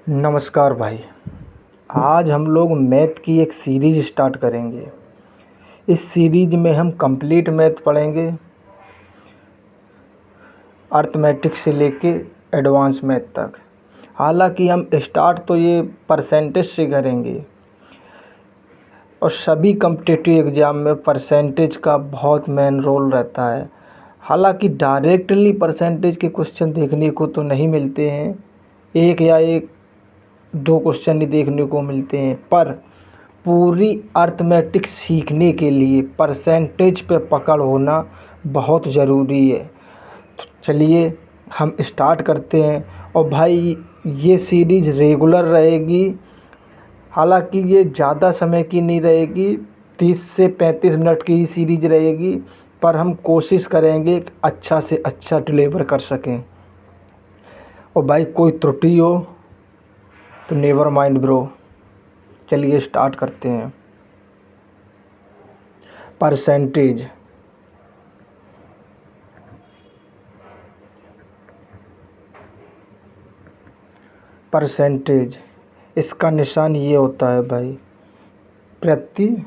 नमस्कार भाई। आज हम लोग मैथ की एक सीरीज़ स्टार्ट करेंगे। इस सीरीज़ में हम कंप्लीट मैथ पढ़ेंगे, अर्थमेटिक से लेके एडवांस मैथ तक। हालांकि हम स्टार्ट तो ये परसेंटेज से करेंगे और सभी कॉम्पिटिटिव एग्ज़ाम में परसेंटेज का बहुत मेन रोल रहता है। हालांकि डायरेक्टली परसेंटेज के क्वेश्चन देखने को तो नहीं मिलते हैं, एक दो क्वेश्चन ही देखने को मिलते हैं, पर पूरी अर्थमेटिक सीखने के लिए परसेंटेज पे पकड़ होना बहुत ज़रूरी है। तो चलिए हम स्टार्ट करते हैं। और भाई ये सीरीज़ रेगुलर रहेगी। हालांकि ये ज़्यादा समय की नहीं रहेगी, 30 से 35 मिनट की ही सीरीज़ रहेगी, पर हम कोशिश करेंगे कि अच्छा से अच्छा डिलीवर कर सकें। और भाई कोई त्रुटि हो तो नेवर माइंड ब्रो। चलिए स्टार्ट करते हैं। परसेंटेज परसेंटेज इसका निशान ये होता है भाई, प्रतिशत।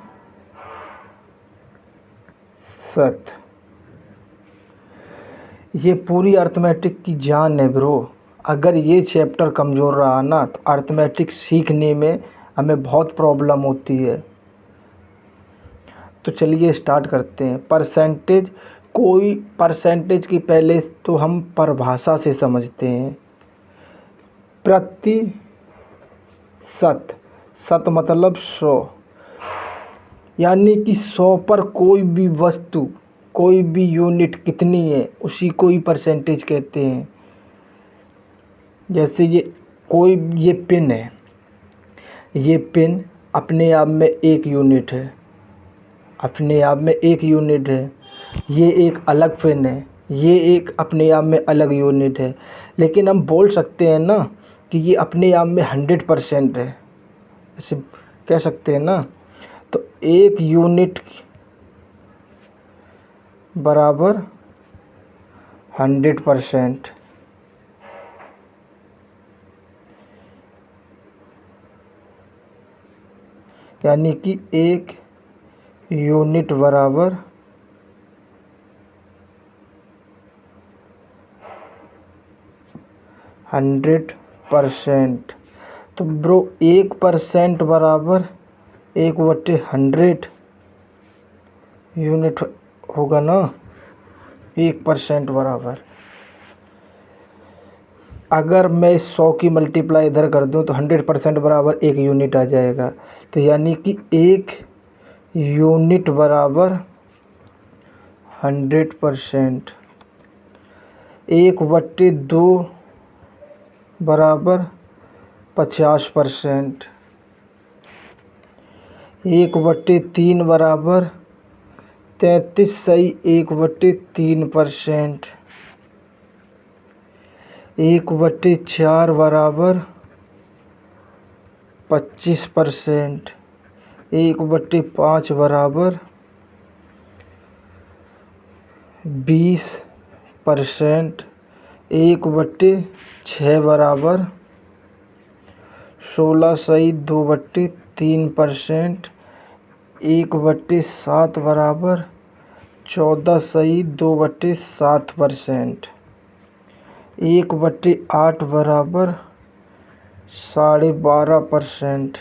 ये पूरी अर्थमेटिक की जान है ब्रो। अगर ये चैप्टर कमज़ोर रहा ना तो अर्थमेटिक सीखने में हमें बहुत प्रॉब्लम होती है। तो चलिए स्टार्ट करते हैं। परसेंटेज की पहले तो हम परिभाषा से समझते हैं। प्रतिशत, शत मतलब 100, यानी कि 100 पर कोई भी वस्तु, कोई भी यूनिट कितनी है उसी को ही परसेंटेज कहते हैं। जैसे ये पिन है, ये पिन अपने आप में एक यूनिट है, अपने आप में एक यूनिट है। ये एक अलग पिन है, ये एक अपने आप में अलग यूनिट है। लेकिन हम बोल सकते हैं ना कि ये अपने आप में 100% है, ऐसे कह सकते हैं ना। तो एक यूनिट बराबर 100%। यानी कि एक यूनिट बराबर 100%। तो ब्रो 1% बराबर 1/100 यूनिट होगा ना। 1% बराबर, अगर मैं 100 की मल्टीप्लाई इधर कर दूं तो 100% बराबर 1 यूनिट आ जाएगा। तो यानी कि 1 यूनिट बराबर 100%। 1/2 बराबर 50%। 1/3 बराबर 33.1/3%। 1/4 बराबर 25%। 1/5 बराबर 20%। 1/6 बराबर 16.2/3%। 1/7 बराबर 14.2/7%। 1/8 बराबर 12.5%।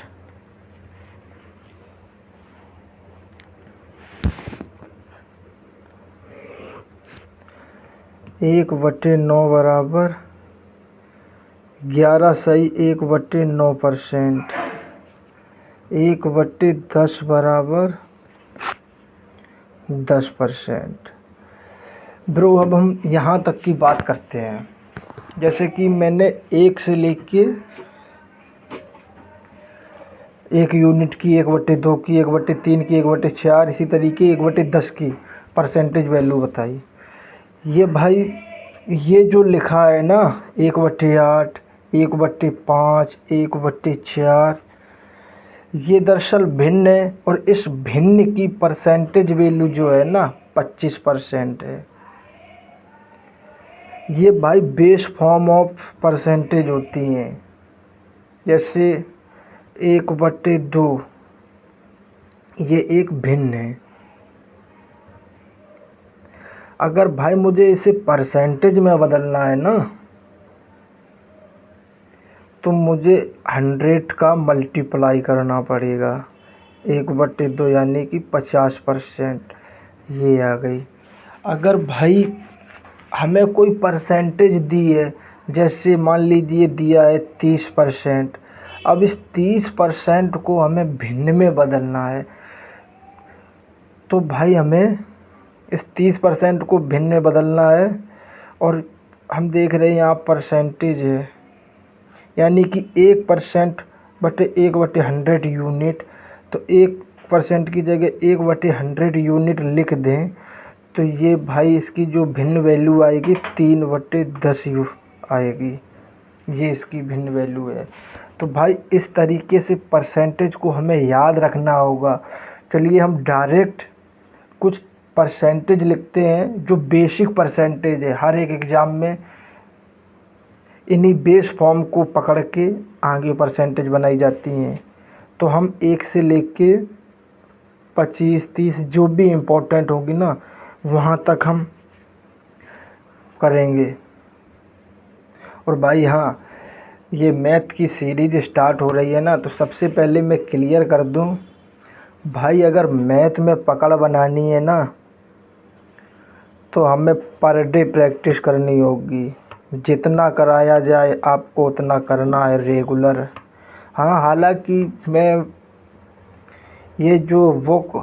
1/9 बराबर 11.1/9%। 1/10 बराबर 10%। ब्रो अब हम यहाँ तक की बात करते हैं। जैसे कि मैंने 1 से लेके 1 यूनिट की, 1/2 की, 1/3 की, 1/4, इसी तरीके 1/10 की परसेंटेज वैल्यू बताई। ये भाई ये जो लिखा है ना 1/8, 1/5, 1/4, ये दरअसल भिन्न है। और इस भिन्न की परसेंटेज वैल्यू जो है ना 25% है। ये भाई बेस फॉर्म ऑफ परसेंटेज होती हैं। जैसे 1/2 ये एक भिन्न है। अगर भाई मुझे इसे परसेंटेज में बदलना है ना, तो मुझे 100 का मल्टीप्लाई करना पड़ेगा। 1/2 यानी कि 50%, ये आ गई। अगर भाई हमें कोई परसेंटेज दी है, जैसे मान लीजिए दिया है 30%, अब इस 30% को हमें भिन्न में बदलना है, तो भाई हमें इस 30% को भिन्न में बदलना है। और हम देख रहे हैं यहाँ परसेंटेज है, यानी कि 1% बटे 1/100 यूनिट, तो 1% की जगह 1/100 यूनिट लिख दें, तो ये भाई इसकी जो भिन्न वैल्यू आएगी 3/10 आएगी। ये इसकी भिन्न वैल्यू है। तो भाई इस तरीके से परसेंटेज को हमें याद रखना होगा। चलिए हम डायरेक्ट कुछ परसेंटेज लिखते हैं जो बेसिक परसेंटेज है। हर एक एग्ज़ाम में इन्हीं बेस फॉर्म को पकड़ के आगे परसेंटेज बनाई जाती हैं। तो हम 1 से लेके 25, 30 जो भी इम्पोर्टेंट होगी ना, वहाँ तक हम करेंगे। और भाई हाँ, ये मैथ की सीरीज स्टार्ट हो रही है ना, तो सबसे पहले मैं क्लियर कर दूं भाई, अगर मैथ में पकड़ बनानी है ना, तो हमें पर डे प्रैक्टिस करनी होगी। जितना कराया जाए आपको उतना करना है रेगुलर। हाँ, हालांकि मैं ये जो बुक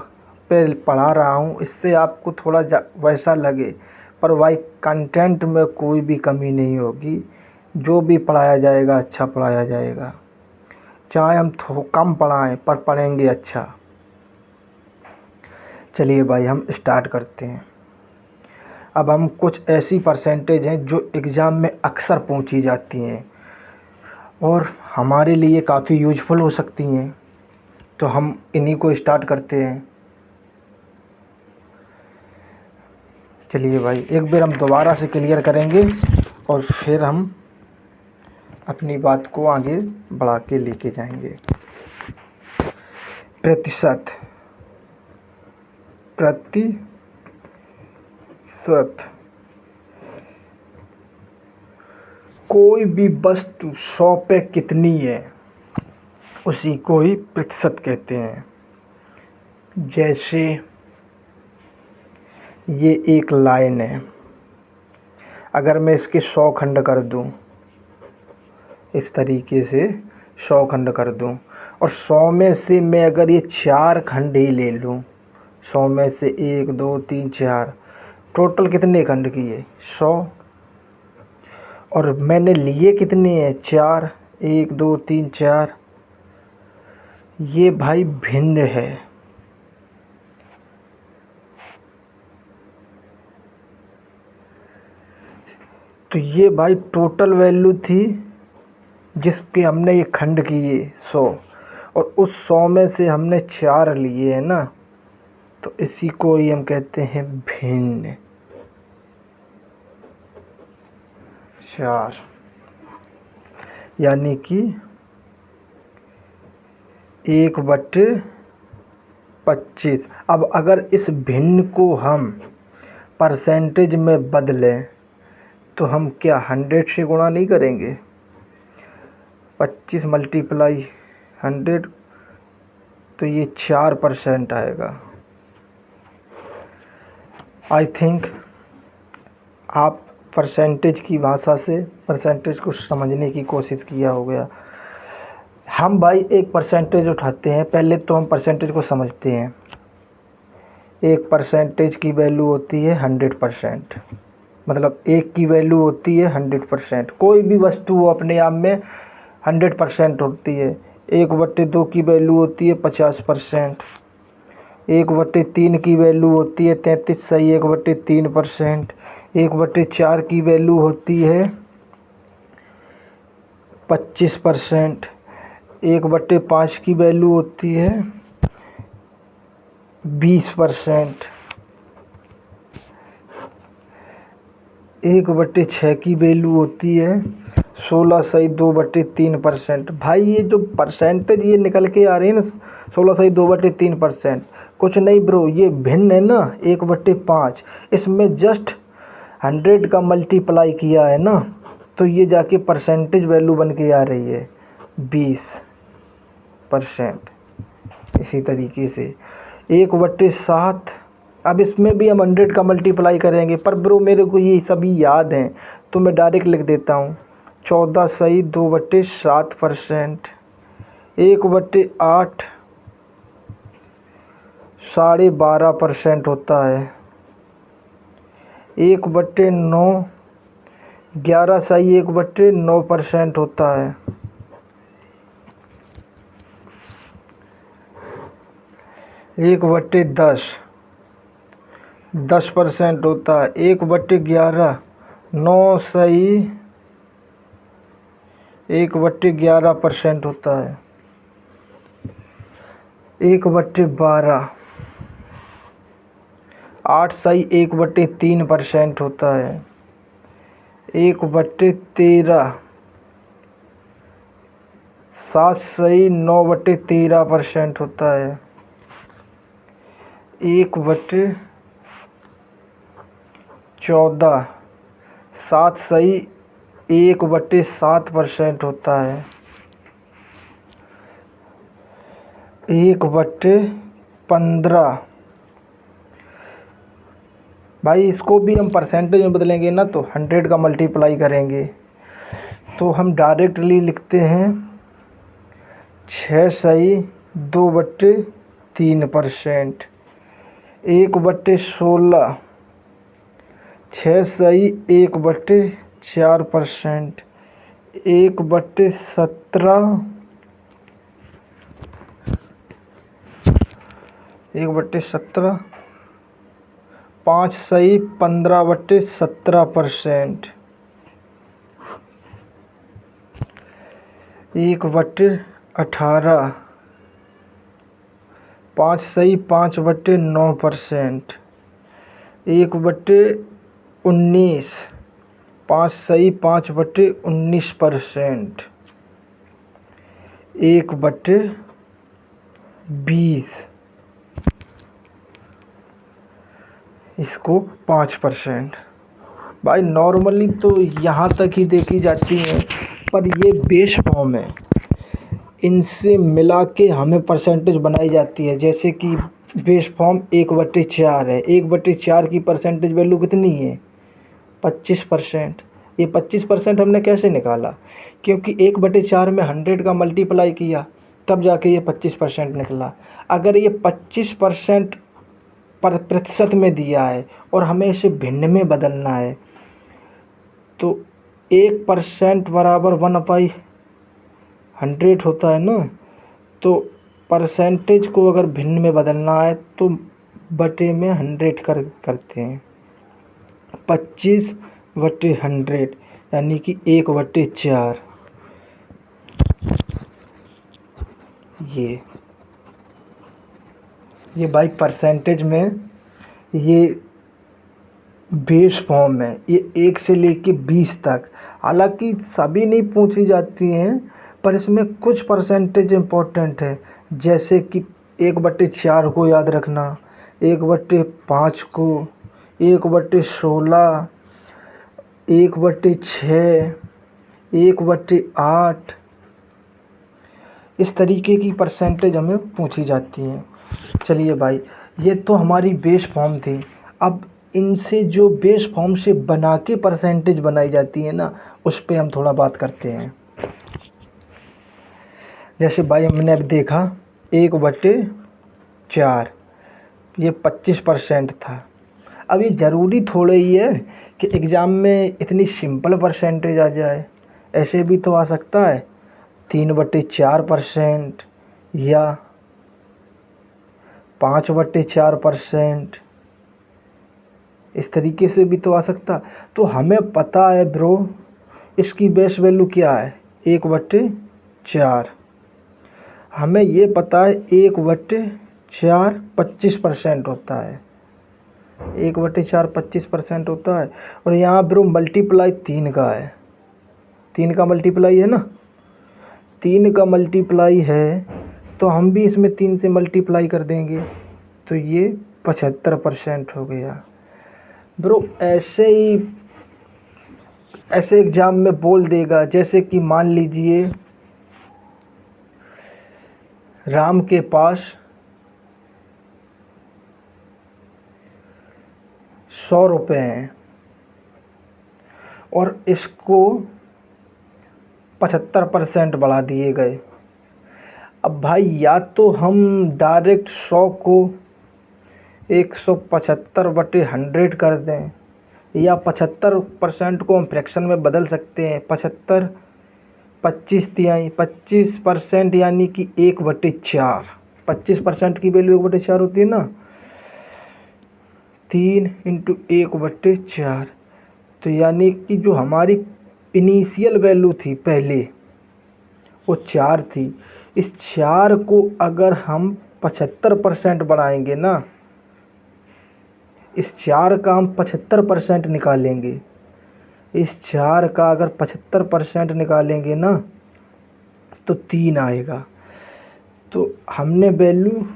पे पढ़ा रहा हूँ, इससे आपको थोड़ा वैसा लगे, पर भाई कंटेंट में कोई भी कमी नहीं होगी। जो भी पढ़ाया जाएगा अच्छा पढ़ाया जाएगा, चाहे हम कम पढ़ाएं पर पढ़ेंगे अच्छा। चलिए भाई हम स्टार्ट करते हैं। अब हम कुछ ऐसी परसेंटेज हैं जो एग्ज़ाम में अक्सर पूछी जाती हैं और हमारे लिए काफ़ी यूजफुल हो सकती हैं, तो हम इन्हीं को स्टार्ट करते हैं। चलिए भाई एक बार हम दोबारा से क्लियर करेंगे और फिर हम अपनी बात को आगे बढ़ा के लेके जाएंगे। प्रतिशत, कोई भी वस्तु 100 पे कितनी है, उसी को ही प्रतिशत कहते हैं। जैसे ये एक लाइन है, अगर मैं इसके 100 खंड कर दूं, इस तरीके से 100 खंड कर दूं, और 100 में से मैं अगर ये 4 खंड ही ले लूं, 100 में से 1 2 3 4, टोटल कितने खंड किए 100, और मैंने लिए कितने हैं 4, 1 2 3 4, ये भाई भिन्न है। तो ये भाई टोटल वैल्यू थी जिसके हमने ये खंड किए 100, और उस 100 में से हमने 4 लिए हैं ना, तो इसी को ही हम कहते हैं भिन्न। 4 यानी कि 1/25। अब अगर इस भिन्न को हम परसेंटेज में बदलें, तो हम क्या 100 से गुणा नहीं करेंगे? 25 × 100, तो ये 4% आएगा। आई थिंक आप परसेंटेज की भाषा से परसेंटेज को समझने की कोशिश किया हो गया। हम भाई एक परसेंटेज उठाते हैं, पहले तो हम परसेंटेज को समझते हैं। एक परसेंटेज की वैल्यू होती है 100%, मतलब एक की वैल्यू होती है 100%। कोई भी वस्तु हो अपने आप में 100% होती है। 1/2 की वैल्यू होती है 50%, 1/3 की वैल्यू होती है 33 सही 1/3%, 1/4 की वैल्यू होती है 25%, 1/5 की वैल्यू होती है 20%, 1/6 की वैल्यू होती है 16.2/3%। भाई ये जो परसेंटेज ये निकल के आ रही है ना 16.2/3%, कुछ नहीं ब्रो, ये भिन्न है ना 1/5। इसमें जस्ट 100 का मल्टीप्लाई किया है ना, तो ये जाके परसेंटेज वैल्यू बन के आ रही है 20%। इसी तरीके से 1/7, अब इसमें भी हम 100 का मल्टीप्लाई करेंगे, पर ब्रो मेरे को ये सभी याद हैं तो मैं डायरेक्ट लिख देता हूँ। 14.2/7%, 1/8 12.5% होता है। 1/9 11.1/9% होता है। 1/10 10% होता है। 1/11 9.1/11% होता है। 1/12 8.1/3% होता है। 1/13 7.9/13% होता है। 1/14 7.1/7% होता है। 1/15 भाई इसको भी हम परसेंटेज में बदलेंगे ना तो 100 का मल्टीप्लाई करेंगे, तो हम डायरेक्टली लिखते हैं 6.2/3%। 1/16 6.1/4%। 1/17 5.15/17%। 1/18 5.5/9%। 1/19 5.5/19%। 1/20 इसको 5%। भाई नॉर्मली तो यहाँ तक ही देखी जाती हैं, पर ये बेस फॉर्म है, इनसे मिला के हमें परसेंटेज बनाई जाती है। जैसे कि बेस फॉर्म 1/4 है, 1/4 की परसेंटेज वैल्यू कितनी है 25%। ये 25% हमने कैसे निकाला, क्योंकि 1/4 में 100 का मल्टीप्लाई किया तब जाके ये 25% निकला। अगर ये 25% प्रतिशत में दिया है और हमें इसे भिन्न में बदलना है, तो 1% बराबर 1/100 होता है ना, तो परसेंटेज को अगर भिन्न में बदलना है तो बटे में 100 करते हैं। 25/100 यानी कि 1/4। ये बाई परसेंटेज में ये बेस फॉर्म है, ये 1 से लेके 20 तक। हालांकि सभी नहीं पूछी जाती हैं, पर इसमें कुछ परसेंटेज इम्पोर्टेंट है, जैसे कि 1/4 को याद रखना, 1/5 को, 1/16, 1/6, 1/8। इस तरीके की परसेंटेज हमें पूछी जाती हैं। चलिए भाई, ये तो हमारी बेस फॉर्म थी। अब इनसे जो बेस फॉर्म से बना के परसेंटेज बनाई जाती है ना, उस पे हम थोड़ा बात करते हैं। जैसे भाई हमने अब देखा 1/4 ये 25% था। अब ये ज़रूरी थोड़ा ही है कि एग्ज़ाम में इतनी सिंपल परसेंटेज आ जाए, ऐसे भी तो आ सकता है 3/4% या 5/4%, इस तरीके से भी तो आ सकता। तो हमें पता है ब्रो इसकी बेस वैल्यू क्या है 1/4। हमें ये पता है 1/4 25% होता है। 1/4 25% होता है, और यहाँ ब्रो मल्टीप्लाई 3 का है, 3 का मल्टीप्लाई है ना, 3 का मल्टीप्लाई है तो हम भी इसमें 3 से मल्टीप्लाई कर देंगे तो ये 75% हो गया। ब्रो ऐसे एग्जाम में बोल देगा, जैसे कि मान लीजिए राम के पास 100 रुपये हैं और इसको 75% बढ़ा दिए गए। अब भाई या तो हम डायरेक्ट 100 को 175/100 कर दें, या 75% को हम फ्रैक्शन में बदल सकते हैं। 75 25 तिहाई 25% यानी कि 1/4। 25% की वैल्यू 1/4 होती है ना, 3 × 1/4। तो यानी कि जो हमारी इनिशियल वैल्यू थी पहले वो 4 थी। इस 4 को अगर हम 75% बढ़ाएंगे ना, इस 4 का हम 75% निकालेंगे, इस 4 का अगर 75% निकालेंगे ना तो 3 आएगा। तो हमने वैल्यू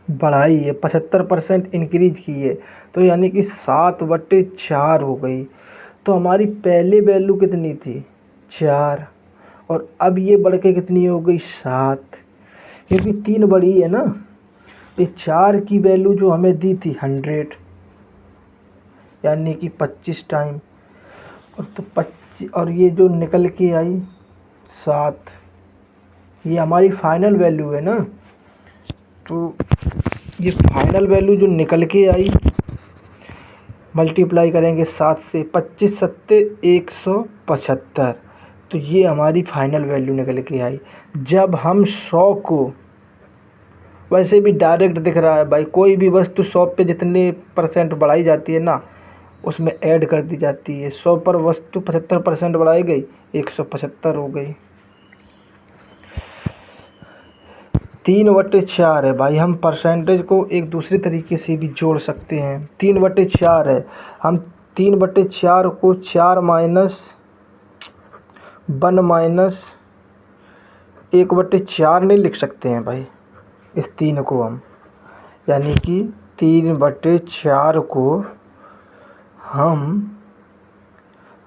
बढ़ाई है, 75% इंक्रीज की है, तो यानी कि 7/4 हो गई। तो हमारी पहले वैल्यू कितनी थी 4 और अब ये बढ़ के कितनी हो गई 7, क्योंकि 3 बढ़ी है ना। ये 4 की वैल्यू जो हमें दी थी 100 यानी कि 25 टाइम, और तो 25 और ये जो निकल के आई 7, ये हमारी फाइनल वैल्यू है ना। तो ये फाइनल वैल्यू जो निकल के आई, मल्टीप्लाई करेंगे 7 से, 25 सत्ते 175, तो ये हमारी फाइनल वैल्यू निकल के आई। जब हम 100 को, वैसे भी डायरेक्ट दिख रहा है भाई, कोई भी वस्तु 100 पे जितने % बढ़ाई जाती है ना उसमें ऐड कर दी जाती है। 100 पर वस्तु 75% बढ़ाई गई, 175 हो गई। 3/4 है भाई, हम परसेंटेज को एक दूसरे तरीके से भी जोड़ सकते हैं। 3/4 है, हम 3/4 को 4 माइनस 1 माइनस 1/4 नहीं लिख सकते हैं भाई। इस 3 को हम, यानी कि 3/4 को हम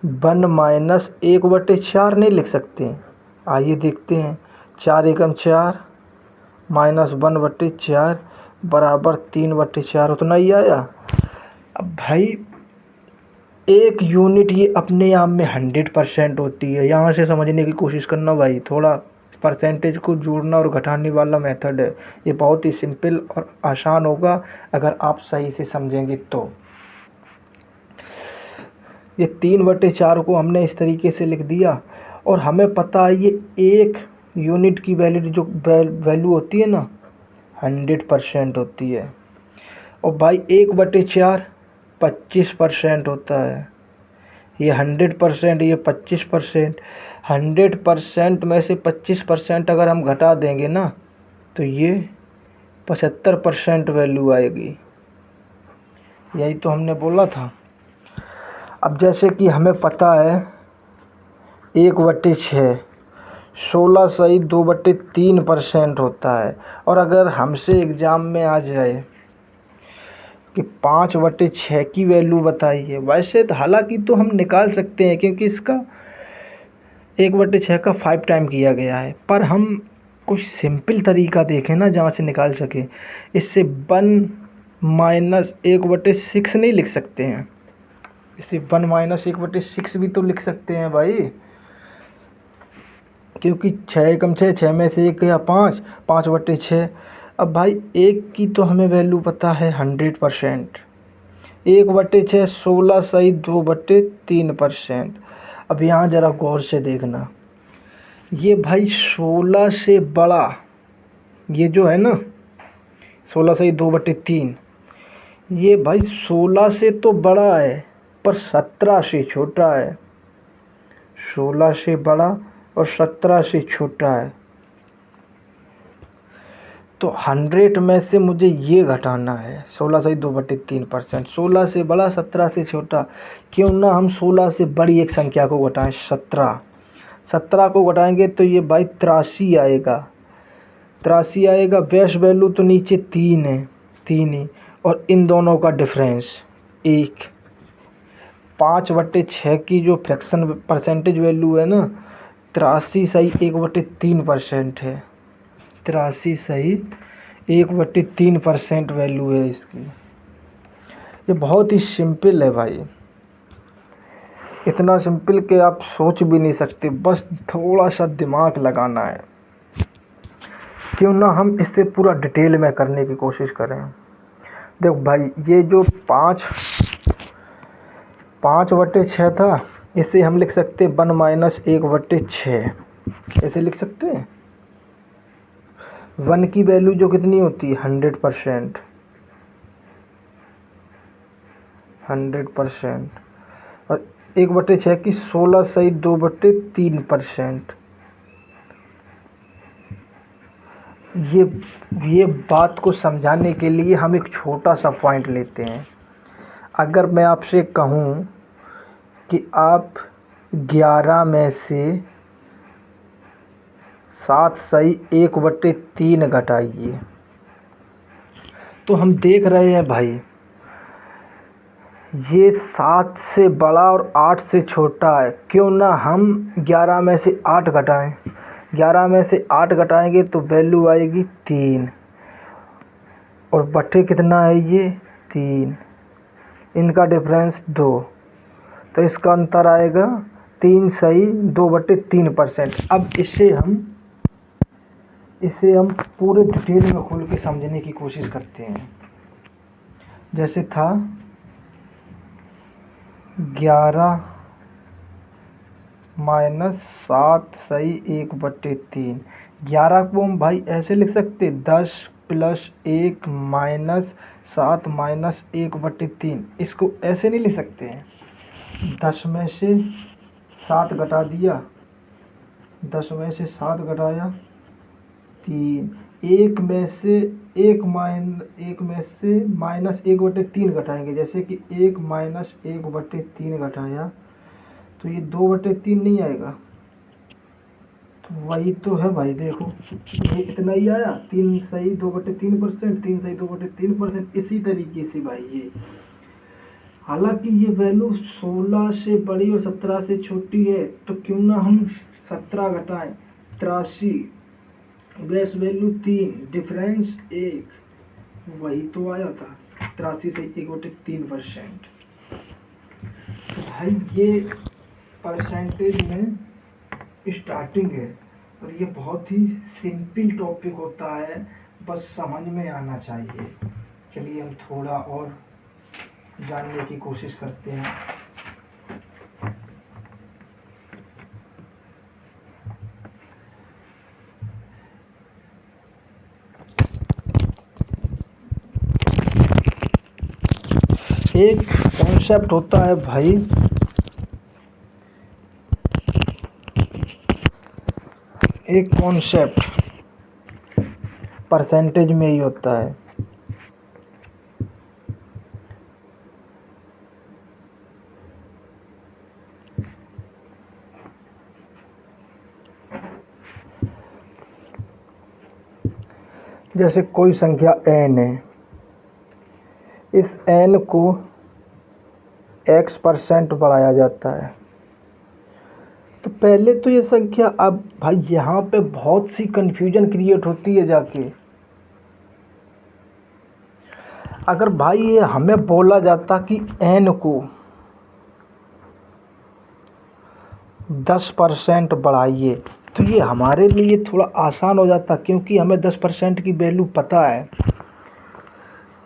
1 माइनस 1/4 नहीं लिख सकते हैं। आइए देखते हैं, 4 एकम 4 माइनस 1/4 बराबर 3/4, उतना ही आया। अब भाई एक यूनिट ये अपने आप में 100% होती है। यहाँ से समझने की कोशिश करना भाई, थोड़ा परसेंटेज को जोड़ना और घटाने वाला मेथड है। ये बहुत ही सिंपल और आसान होगा अगर आप सही से समझेंगे तो। ये 3/4 को हमने इस तरीके से लिख दिया और हमें पता है ये एक यूनिट की वैल्यू जो वैल्यू होती है ना 100% होती है। और भाई 1/4 25% होता है। ये 100%, ये 25%। 100% में से 25% अगर हम घटा देंगे ना तो ये 75% वैल्यू आएगी। यही तो हमने बोला था। अब जैसे कि हमें पता है 1/6 16 सही 2/3% होता है। और अगर हमसे एग्ज़ाम में आ जाए कि 5/6 की वैल्यू बताइए, वैसे तो हालांकि तो हम निकाल सकते हैं क्योंकि इसका 1/6 का 5 टाइम किया गया है, पर हम कुछ सिंपल तरीका देखें ना जहाँ से निकाल सकें। इससे 1 माइनस 1/6 नहीं लिख सकते हैं, इसे 1 माइनस 1/6 भी तो लिख सकते हैं भाई, क्योंकि 6 एकम 6, 6 में से 1 गया 5, 5/6। अब भाई 1 की तो हमें वैल्यू पता है 100%। 1/6 16 सही 2/3%। अब यहाँ ज़रा गौर से देखना, ये भाई 16 से बड़ा, ये जो है ना 16 सही 2/3, ये भाई 16 से तो बड़ा है पर 17 से छोटा है। 16 से बड़ा और 17 से छोटा है। तो 100 में से मुझे ये घटाना है 16/2/3%। 16 से बड़ा 17 से छोटा, क्यों ना हम 16 से बड़ी एक संख्या को घटाएं। 17 को घटाएंगे तो ये भाई 83 आएगा। 83 आएगा। बेस वैल्यू तो नीचे 3 है, 3 ही, और इन दोनों का डिफरेंस 1। 5/6 की जो फ्रैक्शन परसेंटेज वैल्यू है ना, 83/1/3% है। 83/1/3% वैल्यू है इसकी। ये बहुत ही सिंपल है भाई, इतना सिंपल कि आप सोच भी नहीं सकते, बस थोड़ा सा दिमाग लगाना है। क्यों ना हम इससे पूरा डिटेल में करने की कोशिश करें। देखो भाई, ये जो 5/6 था, इसे हम लिख सकते 1-1/6, ऐसे लिख सकते हैं। 1 की वैल्यू जो कितनी होती है 100%, 100%, और 1/6 की 16/2/3%। ये बात को समझाने के लिए हम एक छोटा सा पॉइंट लेते हैं। अगर मैं आपसे कहूँ कि आप 11 में से 7/1/3 घटाइए, तो हम देख रहे हैं भाई, ये 7 से बड़ा और 8 से छोटा है। क्यों ना हम 11 में से 8 घटाएं। 11 में से 8 घटाएंगे तो वैल्यू आएगी 3, और बटे कितना है ये 3, इनका डिफरेंस 2, तो इसका अंतर आएगा 3/2/3%। अब इसे हम पूरे डिटेल में खोल के समझने की कोशिश करते हैं। जैसे था 11 - 7/1/3। 11 को हम भाई ऐसे लिख सकते 10 + 1 - 7 - 1/3। इसको ऐसे नहीं लिख सकते हैं। 10 में से 7 घटा दिया, 10 में से 7 घटाया 3, 1 में से -1/3 घटाएंगे। जैसे कि 1 - 1/3 घटाया तो ये 2/3 नहीं आएगा। तो वही तो है भाई, देखो ये इतना ही आया 3/2/3%, 3/2/3%। इसी तरीके से भाई ये, हालांकि ये वैल्यू 16 से बड़ी और 17 से छोटी है, तो क्यों ना हम 17 घटाएं। 83, बेस वैल्यू 3, डिफरेंस 1, वही तो आया था 83/1/3%। तो भाई ये परसेंटेज में स्टार्टिंग है, और ये बहुत ही सिंपल टॉपिक होता है, बस समझ में आना चाहिए। चलिए हम थोड़ा और जानने की कोशिश करते हैं। एक कॉन्सेप्ट होता है भाई, एक कॉन्सेप्ट परसेंटेज में ही होता है। जैसे कोई संख्या n है, इस n को x% बढ़ाया जाता है। तो पहले तो ये संख्या, अब भाई यहाँ पे बहुत सी कंफ्यूजन क्रिएट होती है जाके। अगर भाई ये हमें बोला जाता कि n को 10% बढ़ाइए, तो ये हमारे लिए थोड़ा आसान हो जाता, क्योंकि हमें 10% की वैल्यू पता है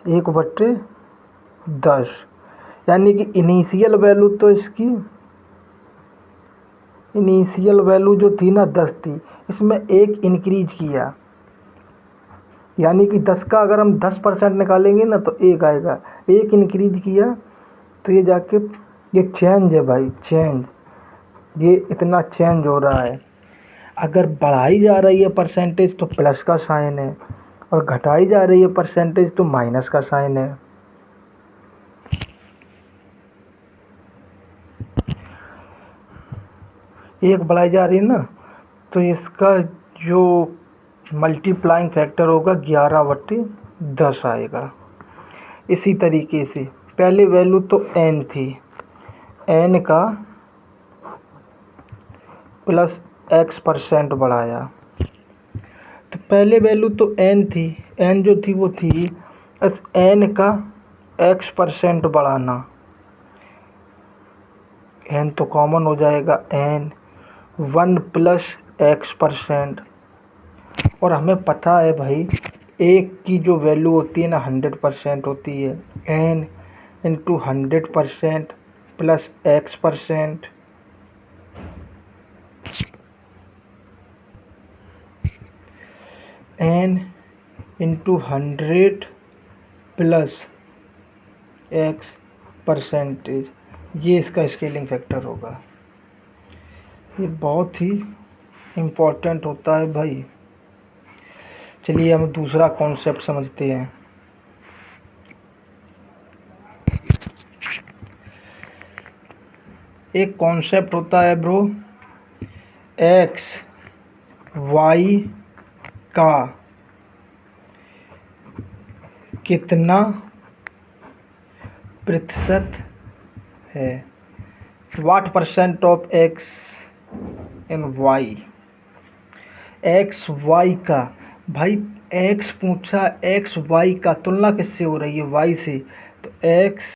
1/10, यानी कि इनिशियल वैल्यू तो इसकी, इनिशियल वैल्यू जो थी ना 10 थी, इसमें 1 इंक्रीज किया, यानी कि 10 का अगर हम 10% निकालेंगे ना तो 1 आएगा। 1 इंक्रीज किया तो ये जाके, ये चेंज है भाई, चेंज, ये इतना चेंज हो रहा है। अगर बढ़ाई जा रही है परसेंटेज तो प्लस का साइन है, और घटाई जा रही है परसेंटेज तो माइनस का साइन है। एक बढ़ाई जा रही है ना, तो इसका जो मल्टीप्लाइंग फैक्टर होगा 11/10 आएगा। इसी तरीके से पहले वैल्यू तो n थी, n का प्लस x% बढ़ाया, तो पहले वैल्यू तो n थी, n जो थी वो थी, बस n का x% बढ़ाना, n तो कॉमन हो जाएगा, n 1 प्लस x%। और हमें पता है भाई एक की जो वैल्यू होती है ना 100% होती है, n into 100% plus x%, n into 100 plus x%, ये इसका स्केलिंग फैक्टर होगा। ये बहुत ही इम्पोर्टेंट होता है भाई। चलिए हम दूसरा कॉन्सेप्ट समझते हैं। एक कॉन्सेप्ट होता है ब्रो, x y का कितना प्रतिशत है, what percent of x in y। X Y का, भाई x पूछा, एक्स वाई का तुलना किससे हो रही है, y से, तो x